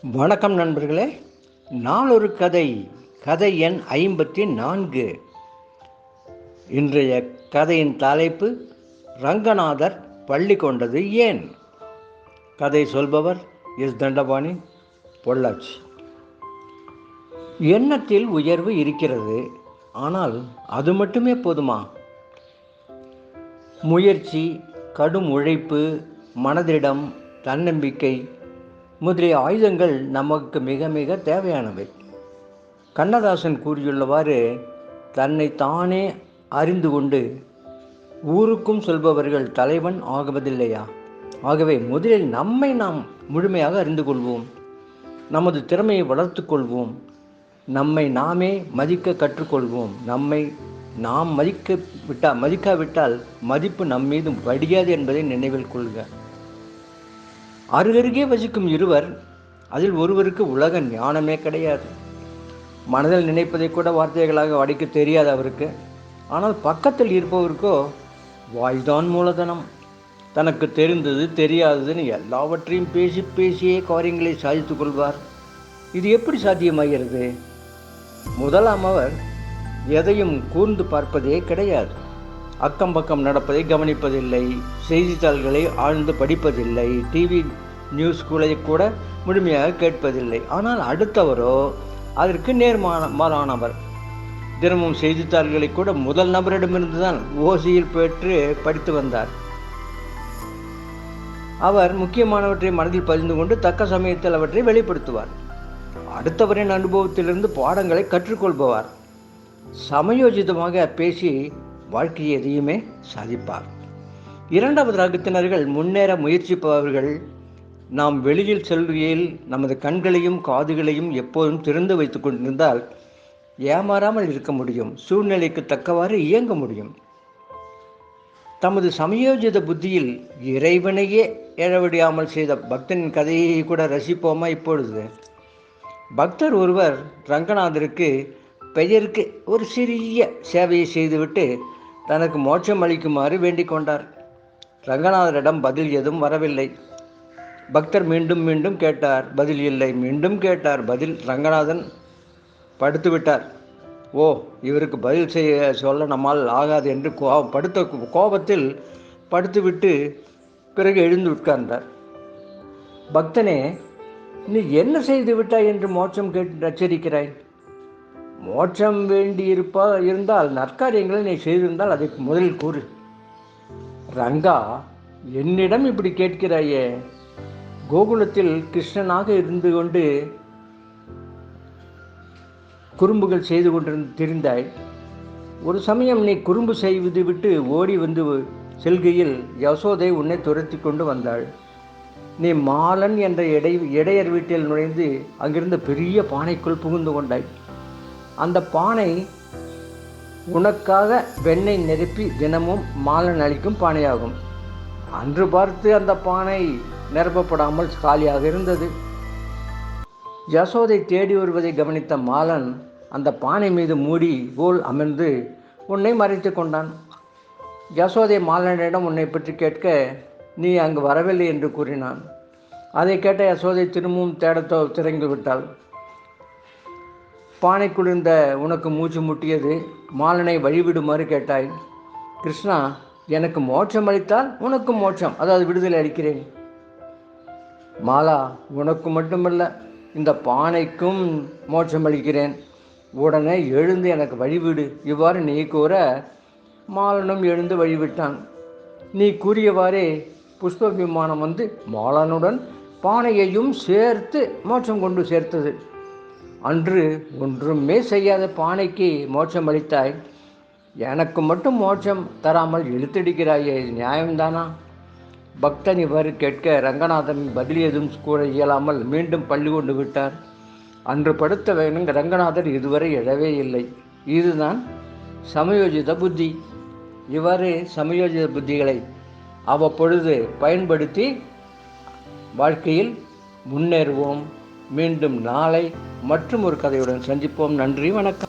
வணக்கம் நண்பர்களே. நாளொரு கதை, கதை எண் 54. இன்றைய கதையின் தலைப்பு ரங்கநாதர் பள்ளி கொண்டது ஏன். கதை சொல்பவர் எஸ் தண்டபாணி, பொள்ளாச்சி. எண்ணத்தில் உயர்வு இருக்கிறது, ஆனால் அது மட்டுமே போதுமா? முயற்சி, கடும் உழைப்பு, மனதிடம், தன்னம்பிக்கை முதலிய ஆயுதங்கள் நமக்கு மிக மிக தேவையானவை. கண்ணதாசன் கூறியுள்ளவாறு, தன்னை தானே அறிந்து கொண்டு ஊருக்கும் சொல்பவர்கள் தலைவன் ஆகுவதில்லையா? ஆகவே முதலில் நம்மை நாம் முழுமையாக அறிந்து கொள்வோம், நமது திறமையை வளர்த்து கொள்வோம், நம்மை நாமே மதிக்க கற்றுக்கொள்வோம். நம்மை நாம் மதிக்காவிட்டால் மதிப்பு நம் மீது வடியாது என்பதை நினைவில் கொள்க. அருகருகே வசிக்கும் இருவர், அதில் ஒருவருக்கு உலக ஞானமே கிடையாது. மனதில் நினைப்பதை கூட வார்த்தைகளாக வடிக்க தெரியாது அவருக்கு. ஆனால் பக்கத்தில் இருப்பவருக்கோ வாய்தான் மூலதனம். தனக்கு தெரிந்தது தெரியாததுன்னு எல்லாவற்றையும் பேசியே காரியங்களை சாதித்து கொள்வார். இது எப்படி சாத்தியமாகிறது? முதலாம், அவர் எதையும் கூர்ந்து பார்ப்பதே கிடையாது. அக்கம் பக்கம் நடப்பதை கவனிப்பதில்லை, செய்தித்தாள்களை ஆழ்ந்து படிப்பதில்லை, டிவி நியூஸ்களை கூட முழுமையாக கேட்பதில்லை. ஆனால் அடுத்தவரோ அதற்கு நேர்மாறானவர். தினமும் செய்தித்தாள்களை கூட முதல் நபரிடமிருந்து தான் ஓசியில் பெற்று படித்து வந்தார். அவர் முக்கியமானவற்றை மனதில் பதிந்து கொண்டு தக்க சமயத்தில் அவற்றை வெளிப்படுத்துவார். அடுத்தவரின் அனுபவத்திலிருந்து பாடங்களை கற்றுக்கொள்பவர். சமயோஜிதமாக பேசி வாழ்க்கையை எதையுமே சாதிப்பார். இரண்டாவது ரகத்தினர்கள் முன்னேற முயற்சிப்பவர்கள். நாம் வெளியில் செல்கையில் நமது கண்களையும் காதுகளையும் எப்போதும் திறந்து வைத்து கொண்டிருந்தால் ஏமாறாமல் இருக்க முடியும், சூழ்நிலைக்கு தக்கவாறு இயங்க முடியும். தமது சமயோஜித புத்தியில் இறைவனையே எழவிடாமல் செய்த பக்தனின் கதையை கூட ரசிப்போமா? இப்பொழுது பக்தர் ஒருவர் ரங்கநாதருக்கு பெயருக்கு ஒரு சிறிய சேவையை செய்துவிட்டு தனக்கு மோட்சம் அளிக்குமாறு வேண்டிக் கொண்டார். ரங்கநாதரிடம் பதில் எதுவும் வரவில்லை. பக்தர் மீண்டும் மீண்டும் கேட்டார், பதில் இல்லை. மீண்டும் கேட்டார், பதில். ரங்கநாதன் படுத்து விட்டார். ஓ, இவருக்கு பதில் சொல்ல நம்மால் ஆகாது என்று கோபத்தில் படுத்துவிட்டு பிறகு எழுந்து உட்கார்ந்தார். பக்தனே, நீ என்ன செய்து விட்டாய் என்று மோட்சம் கேட்டு எச்சரிக்கிறாய்? மோட்சம் இருந்தால் நற்காரியங்களை நீ செய்திருந்தால் அதை முதலில் கூறு. ரங்கா, என்னிடம் இப்படி கேட்கிறாயே? கோகுலத்தில் கிருஷ்ணனாக இருந்து கொண்டு குறும்புகள் செய்து திரிந்தாய். ஒரு சமயம் நீ குறும்பு செய்து விட்டு ஓடி வந்து செல்கையில் யசோதை உன்னை துரத்தி கொண்டு வந்தாள். நீ மாலன் என்ற இடையர் வீட்டில் நுழைந்து அங்கிருந்த பெரிய பானைக்குள் புகுந்து கொண்டாய். அந்த பானை உனக்காக வெண்ணெய் நிரப்பி தினமும் மாலன் அளிக்கும் பானையாகும். அன்று பார்த்து அந்த பானை நிரப்பப்படாமல் காலியாக இருந்தது. யசோதை தேடி வருவதை கவனித்த மாலன் அந்த பானை மீது மூடி போல் அமர்ந்து உன்னை மறைத்து கொண்டான். யசோதை மாலனிடம் உன்னை பற்றி கேட்க நீ அங்கு வரவில்லை என்று கூறினான். அதை கேட்ட யசோதை திரும்பவும் தேடத்தோ திறங்கி விட்டாள். பானைக்குளிர்ந்த உனக்கு மூச்சு முட்டியது. மாலனை வழிவிடுமாறு கேட்டாய். கிருஷ்ணா, எனக்கு மோட்சம் அளித்தால் உனக்கு மோட்சம், அதாவது விடுதலை அளிக்கிறேன். மாலா, உனக்கு மட்டுமல்ல, இந்த பானைக்கும் மோட்சம் அளிக்கிறேன். உடனே எழுந்து எனக்கு வழிவிடு. இவ்வாறு நீ கூற மாலனும் எழுந்து வழிவிட்டான். நீ கூறியவாறே புஷ்ப விமானம் வந்து மாலனுடன் பானையையும் சேர்த்து மோட்சம் கொண்டு சேர்த்தது. அன்று ஒன்றுமே செய்யாத பானைக்கு மோட்சம் அளித்தாய். எனக்கு மட்டும் மோட்சம் தராமல் இழுத்தடிக்கிறாயே, நியாயம்தானா? பக்தன் இவ்வாறு கேட்க ரங்கநாதன் பதில் எதுவும் கூற இயலாமல் மீண்டும் பள்ளி கொண்டு விட்டார். அன்று படுத்த ரங்கநாதர் இதுவரை எழவே இல்லை. இதுதான் சமயோஜித புத்தி. இவ்வாறு சமயோஜித புத்திகளை அவ்வப்பொழுது பயன்படுத்தி வாழ்க்கையில் முன்னேறுவோம். மீண்டும் நாளை மற்றும் ஒரு கதையுடன் சந்திப்போம். நன்றி, வணக்கம்.